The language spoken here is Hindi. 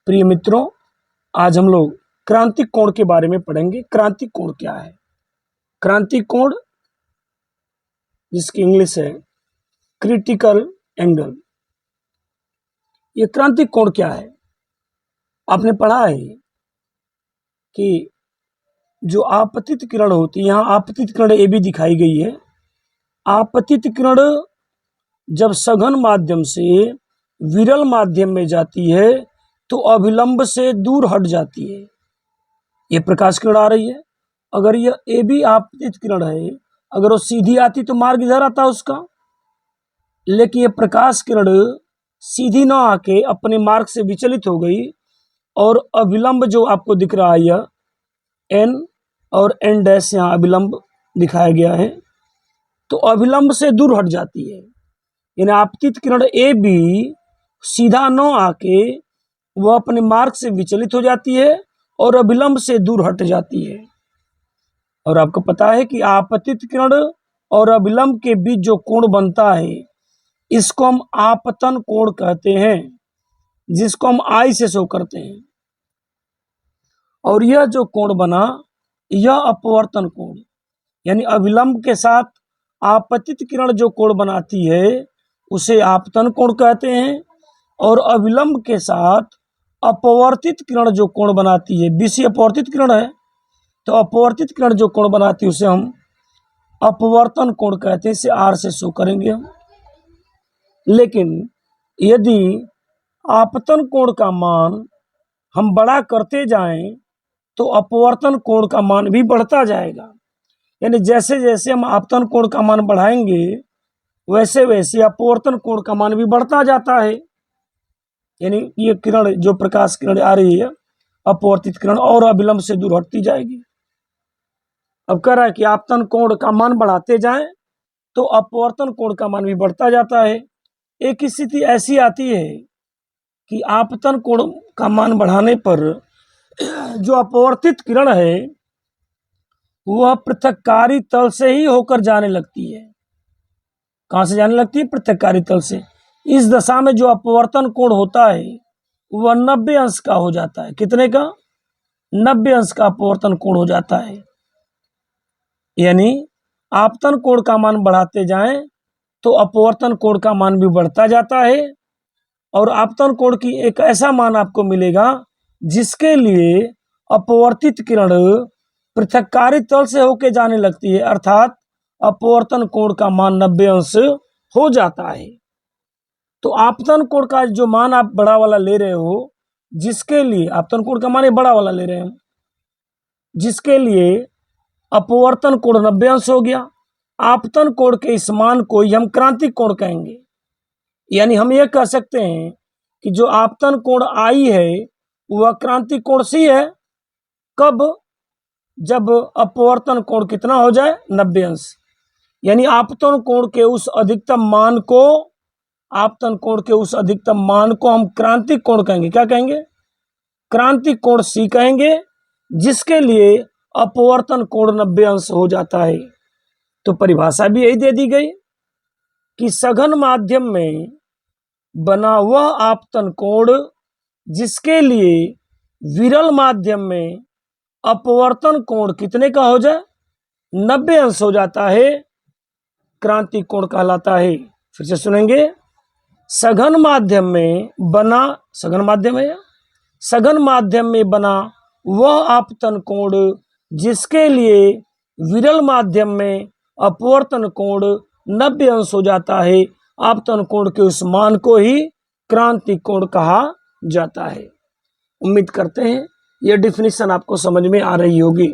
प्रिय मित्रों, आज हम लोग क्रांतिक कोण के बारे में पढ़ेंगे। क्रांतिक कोण क्या है? क्रांतिक कोण, जिसकी इंग्लिश है क्रिटिकल एंगल। ये क्रांतिक कोण क्या है? आपने पढ़ा है कि जो आपतित किरण होती है, यहाँ आपतित किरण ए भी दिखाई गई है। आपतित किरण जब सघन माध्यम से विरल माध्यम में जाती है तो अभिलंब से दूर हट जाती है। ये प्रकाश किरण आ रही है, अगर यह ए भी आपतित किरण है, अगर वो सीधी आती तो मार्ग इधर आता उसका, लेकिन ये प्रकाश किरण सीधी ना आके अपने मार्ग से विचलित हो गई और अभिलंब जो आपको दिख रहा है यह एन और एन डैश यहाँ अभिलंब दिखाया गया है, तो अभिलंब से दूर हट जाती है। यानी आपतित किरण ए भी सीधा न आके वह अपने मार्ग से विचलित हो जाती है और अभिलंब से दूर हट जाती है। और आपको पता है कि आपतित किरण और अभिलंब के बीच जो कोण बनता है इसको हम आपतन कोण कहते हैं, जिसको हम आई से शो करते हैं। और यह जो कोण बना यह अपवर्तन कोण, यानी अभिलंब के साथ आपतित किरण जो कोण बनाती है उसे आपतन कोण कहते हैं, और अभिलंब के साथ अपवर्तित किरण जो कोण बनाती है, बीसी अपवर्तित किरण है, तो अपवर्तित किरण जो कोण बनाती है उसे हम अपवर्तन कोण कहते हैं। इसे आर से शो करेंगे हम। लेकिन यदि आपतन कोण का मान हम बड़ा करते जाएं तो अपवर्तन कोण का मान भी बढ़ता जाएगा। यानी जैसे जैसे हम आपतन कोण का मान बढ़ाएंगे वैसे वैसे अपवर्तन कोण का मान भी बढ़ता जाता है। यानी ये किरण जो प्रकाश किरण आ रही है अपवर्तित किरण और अभिलंब से दूर हटती जाएगी। अब कह रहा है कि आपतन कोण का मान बढ़ाते जाएं तो अपवर्तन कोण का मान भी बढ़ता जाता है। एक स्थिति ऐसी आती है कि आपतन कोण का मान बढ़ाने पर जो अपवर्तित किरण है वह पृथक्कारी तल से ही होकर जाने लगती है। कहां से जाने लगती है? पृथक्कारी तल से। इस दशा में जो अपवर्तन कोण होता है वह 90 अंश का हो जाता है। कितने का? 90 अंश का अपवर्तन कोण हो जाता है। यानी आपतन कोण का मान बढ़ाते जाएं तो अपवर्तन कोण का मान भी बढ़ता जाता है, और आपतन कोण की एक ऐसा मान आपको मिलेगा जिसके लिए अपवर्तित किरण पृथक्कारी तल से होकर जाने लगती है, अर्थात अपवर्तन कोण का मान 90 अंश हो जाता है। तो आपतन कोण का जो मान आप बड़ा वाला ले रहे हो, जिसके लिए आपतन कोण का मान बड़ा वाला ले रहे हैं, जिसके लिए अपवर्तन कोण 90 अंश हो गया, आपतन कोण के इस मान को ही हम क्रांतिक कोण कहेंगे। यानी हम ये कह सकते हैं कि जो आपतन कोण आई है वह क्रांतिक कोण सी है। कब? जब अपवर्तन कोण कितना हो जाए? 90 अंश। यानी आपतन कोण के उस अधिकतम मान को, आपतन कोण के उस अधिकतम मान को हम क्रांतिक कोण कहेंगे। क्या कहेंगे? क्रांतिक कोण सी कहेंगे, जिसके लिए अपवर्तन कोण 90 अंश हो जाता है। तो परिभाषा भी यही दे दी गई कि सघन माध्यम में बना वह आपतन कोण जिसके लिए विरल माध्यम में अपवर्तन कोण कितने का हो जाए? 90 अंश हो जाता है, क्रांतिक कोण कहलाता है। फिर से सुनेंगे। सघन माध्यम में बना, सघन माध्यम है, सघन माध्यम में बना वह आपतन कोण जिसके लिए विरल माध्यम में अपवर्तन कोण 90 अंश हो जाता है, आपतन कोण के उस मान को ही क्रांतिक कोण कहा जाता है। उम्मीद करते हैं यह डिफिनीशन आपको समझ में आ रही होगी।